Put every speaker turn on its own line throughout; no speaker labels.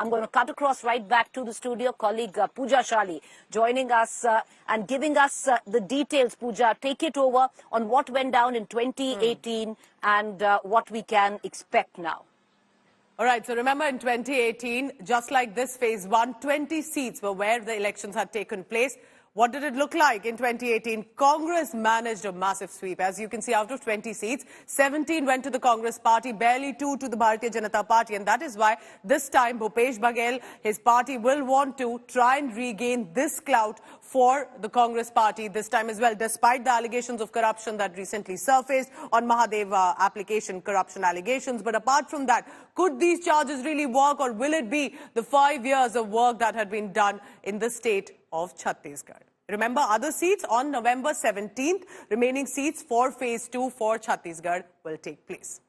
I'm going to cut across right back to the studio. Colleague Pooja Shali joining us and giving us the details. Pooja, take it over on what went down in 2018 and what we can expect now.
All right, so remember in 2018, just like this phase 1, 20 seats were where the elections had taken place. What did it look like in 2018? Congress managed a massive sweep. As you can see, out of 20 seats, 17 went to the Congress party, barely 2 to the Bharatiya Janata Party. And that is why this time Bhupesh Baghel, his party will want to try and regain this clout for the Congress party this time as well, despite the allegations of corruption that recently surfaced on Mahadev application corruption allegations. But apart from that, could these charges really work, or will it be the 5 years of work that had been done in the state of Chhattisgarh? Remember, other seats on November 17th, remaining seats for phase 2 for Chhattisgarh will take place.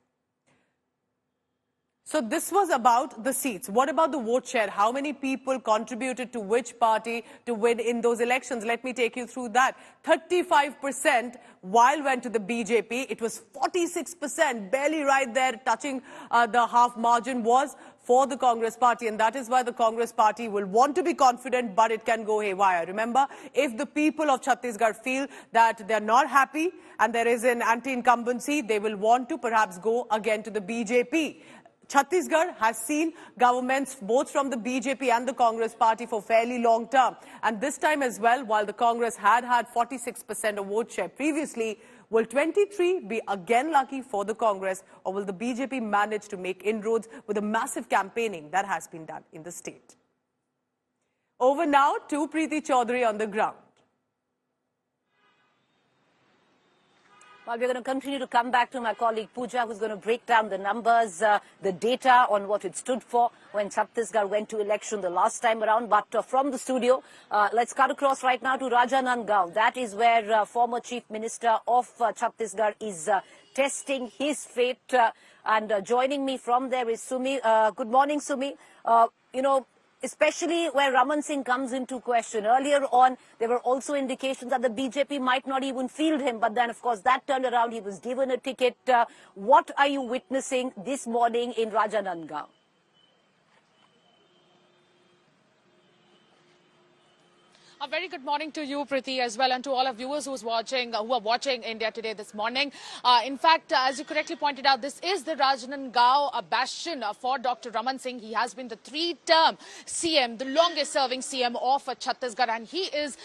So this was about the seats. What about the vote share? How many people contributed to which party to win in those elections? Let me take you through that. 35% while went to the BJP. It was 46%, barely right there, touching the half margin, was for the Congress party. And that is why the Congress party will want to be confident, but it can go haywire. Remember, if the people of Chhattisgarh feel that they're not happy and there is an anti-incumbency, they will want to perhaps go again to the BJP. Chhattisgarh has seen governments both from the BJP and the Congress party for fairly long term. And this time as well, while the Congress had 46% of vote share previously, will 23 be again lucky for the Congress, or will the BJP manage to make inroads with the massive campaigning that has been done in the state? Over now to Preeti Chaudhary on the ground.
Well, we're going to continue to come back to my colleague Pooja, who's going to break down the numbers, the data on what it stood for when Chhattisgarh went to election the last time around. But from the studio, let's cut across right now to Rajanandgaon. That is where former Chief Minister of Chhattisgarh is testing his fate. And joining me from there is Sumi. Good morning, Sumi. Especially where Raman Singh comes into question. Earlier on, there were also indications that the BJP might not even field him. But then, of course, that turned around. He was given a ticket. What are you witnessing this morning in Rajanandgaon?
A very good morning to you, Preeti, as well, and to all our viewers who are watching India Today this morning. In fact, as you correctly pointed out, this is the Rajanandgaon bastion for Dr. Raman Singh. He has been the 3-term CM, the longest-serving CM of Chhattisgarh, and he is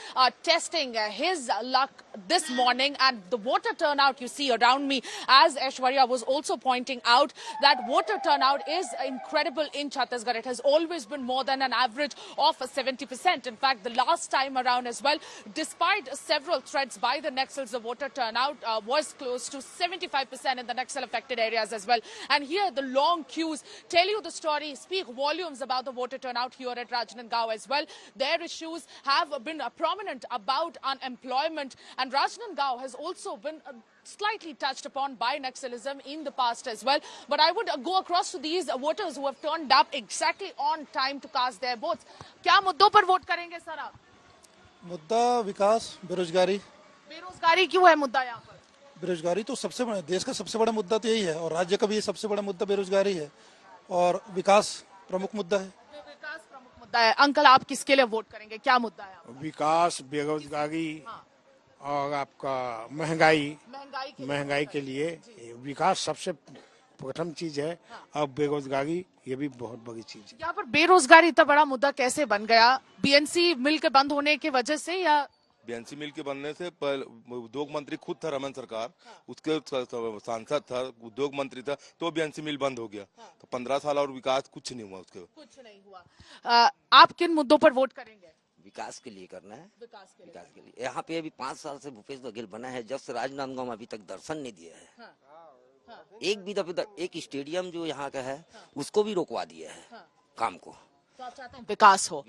testing his luck this morning. And the voter turnout you see around me, as Aishwarya was also pointing out, that voter turnout is incredible in Chhattisgarh. It has always been more than an average of 70%. In fact, the last time around as well, despite several threats by the Naxals, the voter turnout was close to 75% in the Naxal affected areas as well. And here the long queues tell you the story, speak volumes about the voter turnout here at Rajanandgaon as well. Their issues have been prominent about unemployment, and Rajanandgaon has also been slightly touched upon by Naxalism in the past as well. But I would go across to these voters who have turned up exactly on time to cast their votes. क्या मुद्दों पर vote करेंगे sir आप?
मुद्दा विकास, बेरोजगारी।
बेरोजगारी क्यों है मुद्दा यहाँ पर?
बेरोजगारी तो सबसे बड़ा, देश का सबसे बड़ा मुद्दा तो यही है, और राज्य का भी सबसे बड़ा मुद्दा बेरोजगारी है, और विकास प्रमुख मुद्दा है।
विकास प्रमुख मुद्दा है। अंकल, आप किसके लिए वोट करेंगे? क्या मुद्दा है?
विकास, बेरोजगारी और आपका महंगाई के लिए विकास सबसे प्रथम चीज है, और बेरोजगारी ये भी बहुत बड़ी चीज है।
यहाँ पर बेरोजगारी इतना बड़ा मुद्दा कैसे बन गया? बीएनसी मिल के बंद होने की वजह से, या
बीएनसी मिल के बनने से उद्योग मंत्री खुद था रमन सरकार, उसके सांसद था, उद्योग मंत्री था, तो बीएनसी मिल बंद हो गया। तो 15 साल और विकास कुछ नहीं हुआ उसके।
कुछ नहीं हुआ। आप किन मुद्दों पर वोट करेंगे?
विकास के लिए करना है। विकास के लिए। यहाँ पे अभी 5 साल से भूपेश बघेल बना है, जब से राजनांदगांव में अभी तक दर्शन नहीं दिया है। एक भी दफे एक स्टेडियम जो यहाँ का है उसको भी रोकवा दिया है काम को।
तो आप चाहते हैं विकास हो.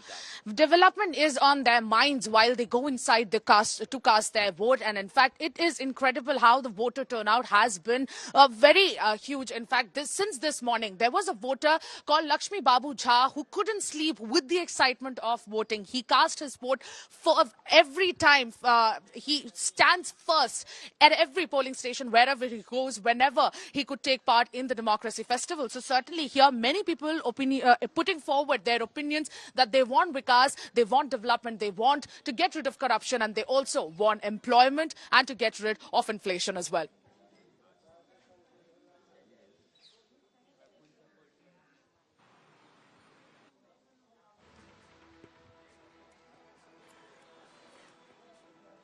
Development is on their minds while they go inside the cast their vote, and in fact it is incredible how the voter turnout has been very huge. In fact, since this morning there was a voter called Lakshmi Babu Jha who couldn't sleep with the excitement of voting. He cast his vote for every time. He stands first at every polling station wherever he goes, whenever he could take part in the democracy festival. So certainly here many people putting forward their opinions that they want vikas, they want development, they want to get rid of corruption, and they also want employment and to get rid of inflation as well.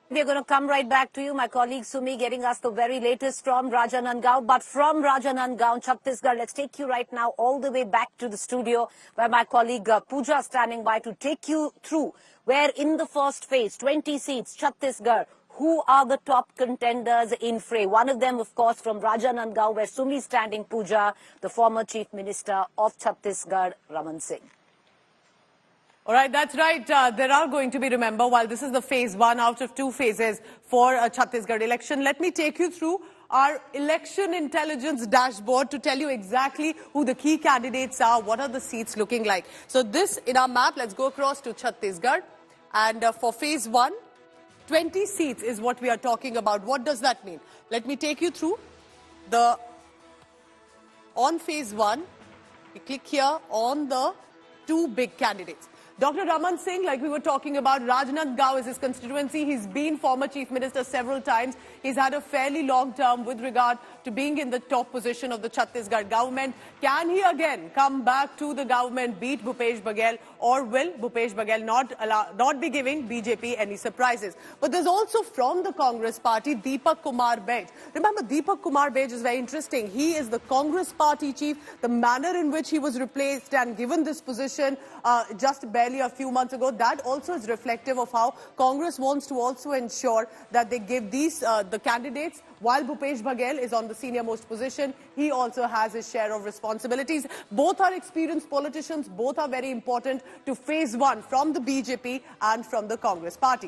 We are going to come right back to you. My colleague Sumi getting us the very latest from Rajanandgaon. But from Rajanandgaon, Chhattisgarh, let's take you right now all the way back to the studio where my colleague Pooja standing by to take you through where in the first phase, 20 seats, Chhattisgarh, who are the top contenders in Fray. One of them, of course, from Rajanandgaon, where Sumi is standing, Pooja, the former Chief Minister of Chhattisgarh, Raman Singh.
All right, that's right. There are going to be, remember, while this is the phase 1 out of 2 phases for a Chhattisgarh election, let me take you through our election intelligence dashboard to tell you exactly who the key candidates are, what are the seats looking like. So this, in our map, let's go across to Chhattisgarh. And for phase 1, 20 seats is what we are talking about. What does that mean? Let me take you through on phase 1, we click here on the 2 big candidates. Dr. Raman Singh, like we were talking about, Rajanandgaon is his constituency. He's been former Chief Minister several times. He's had a fairly long term with regard to being in the top position of the Chhattisgarh government. Can he again come back to the government, beat Bhupesh Baghel, or will Bhupesh Baghel not be giving BJP any surprises? But there's also from the Congress party, Deepak Kumar Baij. Remember, Deepak Kumar Baij is very interesting. He is the Congress party chief. The manner in which he was replaced and given this position just barely a few months ago, that also is reflective of how Congress wants to also ensure that they give these the candidates, while Bhupesh Baghel is on the senior most position, he also has his share of responsibilities. Both are experienced politicians, both are very important to phase 1 from the BJP and from the Congress party.